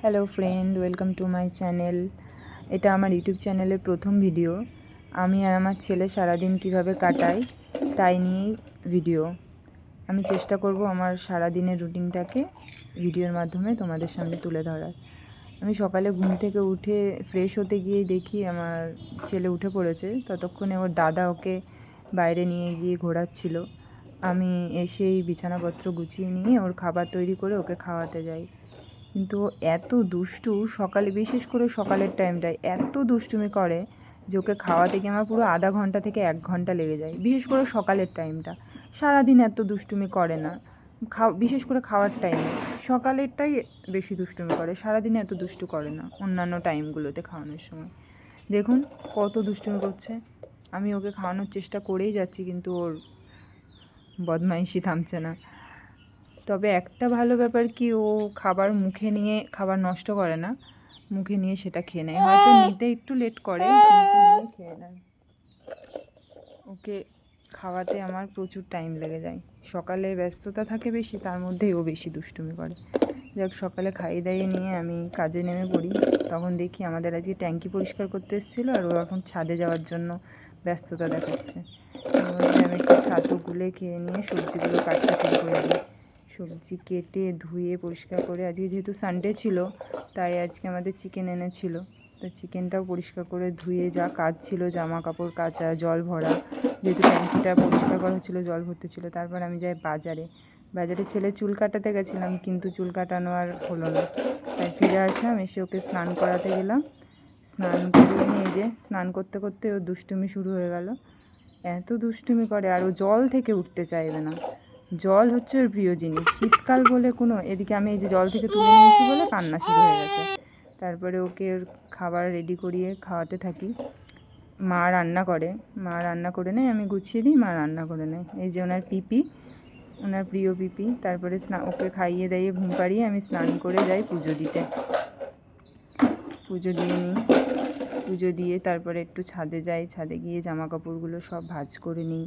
Hello friend, welcome to my channel. এটা আমার YouTube চ্যানেলের প্রথম ভিডিও। আমি আর আমার ছেলে সারাদিন কিভাবে কাটাই তাই নিয়েই ভিডিও। আমি চেষ্টা করব আমার সারাদিনের রুটিনটাকে ভিডিওর মাধ্যমে তোমাদের সামনে তুলে ধরার। আমি সকালে ঘুম থেকে উঠে ফ্রেশ হতে গিয়েই দেখি আমার ছেলে উঠে পড়েছে। ততক্ষণে ওর দাদা ওকে বাইরে নিয়ে গিয়ে ঘোরাচ্ছিল। আমি এসেই বিছানাপত্র গুছিয়ে নিয়ে ওর খাবার তৈরি করে ওকে খাওয়াতে যাই। কিন্তু এত দুষ্টু, সকালে বিশেষ করে সকালের টাইমটায় এত দুষ্টুমি করে যে ওকে খাওয়াতে গিয়ে আমার পুরো আধা ঘন্টা থেকে 1 ঘন্টা লেগে যায়। বিশেষ করে সকালের টাইমটা, সারাদিন এত দুষ্টুমি করে না, বিশেষ করে খাওয়ার টাইমে সকালেরটাই বেশি দুষ্টুমি করে, সারাদিনে এত দুষ্টু করে না অন্যান্য টাইমগুলোতে খাওয়ানোর সময়। দেখুন কত দুষ্টুমি করছে। আমি ওকে খাওয়ানোর চেষ্টা করেই যাচ্ছি কিন্তু ওর বদমাইশি থামছে না। তবে একটা ভালো ব্যাপার কি, ও খাবার মুখে নিয়ে খাবার নষ্ট করে না, মুখে নিয়ে সেটা খেয়ে নেয়। হয়তো নিতে একটু লেট করে কিন্তু নিয়ে খেয়ে নেয়। ওকে খাওয়াতে আমার প্রচুর টাইম লেগে যায়। সকালে ব্যস্ততা থাকে বেশি, তার মধ্যেই ও বেশি দুষ্টুমি করে। যাক, সকালে খাইয়ে দাইয়ে নিয়ে আমি কাজে নেমে পড়ি। তখন দেখি আমাদের আজকে ট্যাঙ্কি পরিষ্কার করতে এসেছিলো আর ও এখন ছাদে যাওয়ার জন্য ব্যস্ততা দেখাচ্ছে। এর মধ্যে আমি একটু ছাতু গুলে খেয়ে নিয়ে সবজিগুলো কাটতে শুরু করে দিই। সবজি কেটে ধুয়ে পরিষ্কার করে, আজকে যেহেতু সানডে ছিল তাই আজকে আমাদের চিকেন এনেছিল, তো চিকেনটাও পরিষ্কার করে ধুয়ে যা কাজ ছিল, জামা কাপড় কাচা, জল ভরা, যেহেতু ট্যাঙ্কিটা পরিষ্কার করা ছিল, জল ভরতে ছিল। তারপর আমি যাই বাজারে ছেলে চুল কাটাতে গেছিলাম কিন্তু চুল কাটানো আর হলো না, তাই ফিরে আসলাম। এসে ওকে স্নান করাতে গেলাম। স্নান করিয়ে নিয়ে যে স্নান করতে করতে ও দুষ্টুমি শুরু হয়ে গেল। এত দুষ্টুমি করে আর ও জল থেকে উঠতে চাইবে না। জল হচ্ছে ওর প্রিয় জিনিস। শীতকাল বলে কোনো, এদিকে আমি এই যে জল থেকে তুলে নিয়েছি বলে কান্না শুরু হয়ে গেছে। তারপরে ওকে ওর খাবার রেডি করিয়ে খাওয়াতে থাকি। মা রান্না করে নেয়, আমি গুছিয়ে দিই, মা রান্না করে নেয়। এই যে ওনার পিপি, ওনার প্রিয় পিপি। তারপরে ওকে খাইয়ে দাইয়ে ঘুম পাড়িয়ে আমি স্নান করে যাই পুজো দিতে। পুজো দিয়ে নিই, পুজো দিয়ে তারপরে একটু ছাদে যাই। ছাদে গিয়ে জামা কাপড়গুলো সব ভাঁজ করে নিই।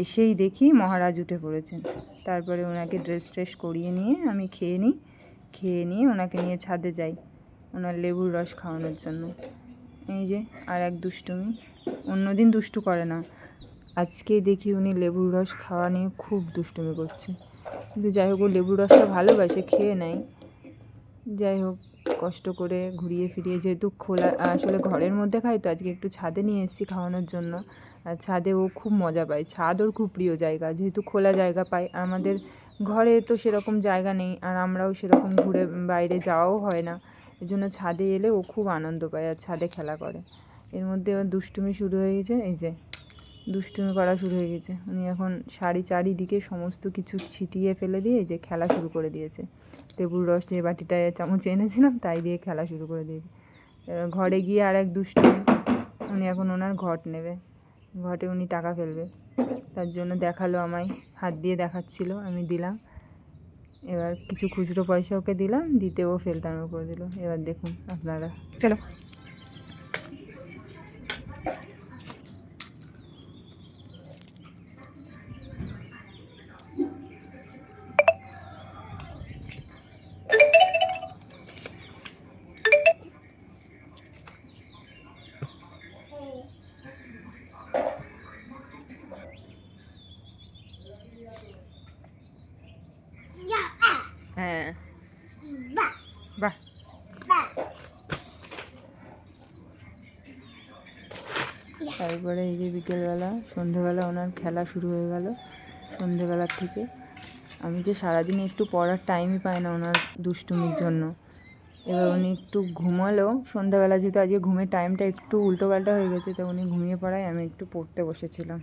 এসেই দেখি মহারাজ উঠে পড়েছেন। তারপরে ওনাকে ড্রেস করিয়ে নিয়ে আমি খেয়ে নিয়ে ওনাকে নিয়ে ছাদে যাই ওনার লেবুর রস খাওয়ানোর জন্য। এই যে আর এক দুষ্টুমি, অন্যদিন দুষ্টু করে না, আজকে দেখি উনি লেবুর রস খাওয়া নিয়ে খুব দুষ্টুমি করছে। কিন্তু যাই হোক, ও লেবুর রসটা ভালোবাসে, খেয়ে নেয়। যাই হোক, কষ্ট করে ঘুরিয়ে ফিরিয়ে, যেহেতু খোলা আসলে ঘরের মধ্যে খাই, তো আজকে একটু ছাদে নিয়ে এসেছি খাওয়ানোর জন্য। আর ছাদে ও খুব মজা পায়, ছাদ ওর খুব প্রিয় জায়গা, যেহেতু খোলা জায়গা পায়। আমাদের ঘরে তো সেরকম জায়গা নেই আর আমরাও সেরকম ঘুরে বাইরে যাওয়াও হয় না, এই জন্য ছাদে এলে ও খুব আনন্দ পায় আর ছাদে খেলা করে। এর মধ্যে ওর দুষ্টুমি শুরু হয়ে গেছে, এই যে দুষ্টুমি করা শুরু হয়ে গেছে। উনি এখন চারিদিকে সমস্ত কিছু ছিটিয়ে ফেলে দিয়ে এই যে খেলা শুরু করে দিয়েছে। লেবুর রস দিয়ে বাটিটায় চামচ এনেছিলাম তাই দিয়ে খেলা শুরু করে দিয়েছে। ঘরে গিয়ে আর এক দুষ্টুমি, উনি এখন ওনার ঘট নেবে, ঘটে উনি টাকা ফেলবে। তার জন্য দেখালো আমায়, হাত দিয়ে দেখাচ্ছিল, আমি দিলাম। এবার কিছু খুচরো পয়সা ওকে দিলাম, দিতে ও ফেলতে আরম্ভ করে দিল। এবার দেখুন আপনারা, চলো। হ্যাঁ, বাহ। তারপরে এই যে বিকেলবেলা, সন্ধেবেলা ওনার খেলা শুরু হয়ে গেল। সন্ধেবেলার থেকে আমি যে সারাদিনে একটু পড়ার টাইমই পাই না ওনার দুষ্টুমির জন্য। এবার উনি একটু ঘুমালো সন্ধ্যাবেলা, যেহেতু আজকে ঘুমের টাইমটা একটু উল্টোপাল্টা হয়ে গেছে, তো উনি ঘুমিয়ে পড়ায় আমি একটু পড়তে বসেছিলাম।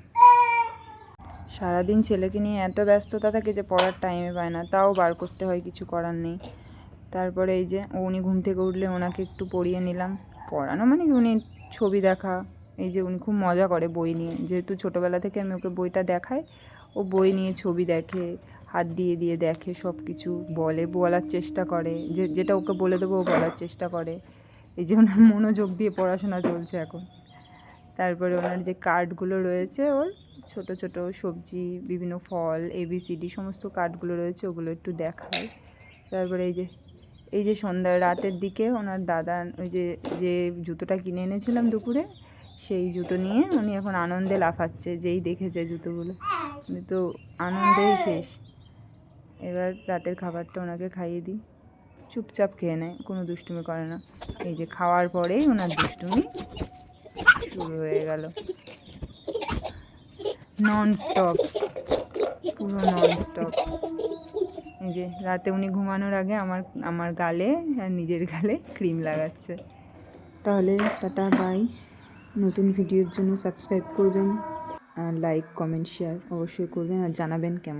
সারাদিন ছেলেকে নিয়ে এত ব্যস্ততা থাকে যে পড়ার টাইমে পায় না, তাও বার করতে হয়, কিছু করার নেই। তারপরে এই যে উনি ঘুম থেকে উঠলে ওনাকে একটু পড়িয়ে নিলাম। পড়ানো মানে কি, উনি ছবি দেখা, এই যে উনি খুব মজা করে বই নিয়ে, যেহেতু ছোটোবেলা থেকে আমি ওকে বইটা দেখাই, ও বই নিয়ে ছবি দেখে, হাত দিয়ে দিয়ে দেখে, সব কিছু বলার চেষ্টা করে, যেটা ওকে বলে দেবো ও বলার চেষ্টা করে। এই যে ওনার মনোযোগ দিয়ে পড়াশোনা চলছে এখন। তারপরে ওনার যে কার্ডগুলো রয়েছে, ওর ছোট ছোট সবজি, বিভিন্ন ফল, ABCD সমস্ত কার্ডগুলো রয়েছে, ওগুলো একটু দেখায়। তারপরে এই যে এই যে সন্ধ্যা রাতের দিকে ওনার দাদা ওই যে যে জুতোটা কিনে এনেছিলাম দুপুরে, সেই জুতো নিয়ে উনি এখন আনন্দে লাফাচ্ছে, যেই দেখেছে জুতোগুলো, উনি তো আনন্দেই শেষ। এবার রাতের খাবারটা ওনাকে খাইয়ে দিই, চুপচাপ খেয়ে নেয়, কোনো দুষ্টুমি করে না। এই যে খাওয়ার পরেই ওনার দুষ্টুমি শুরু হয়ে গেল, নন স্টপ, পুরো নন স্টপ। এই যে রাতে উনি ঘুমানোর আগে আমার গালে আর নিজের গালে ক্রিম লাগাচ্ছে। তাহলে টাটা বাই। নতুন ভিডিওর জন্য সাবস্ক্রাইব করবেন, আর লাইক কমেন্ট শেয়ার অবশ্যই করবেন, আর জানাবেন কেমন।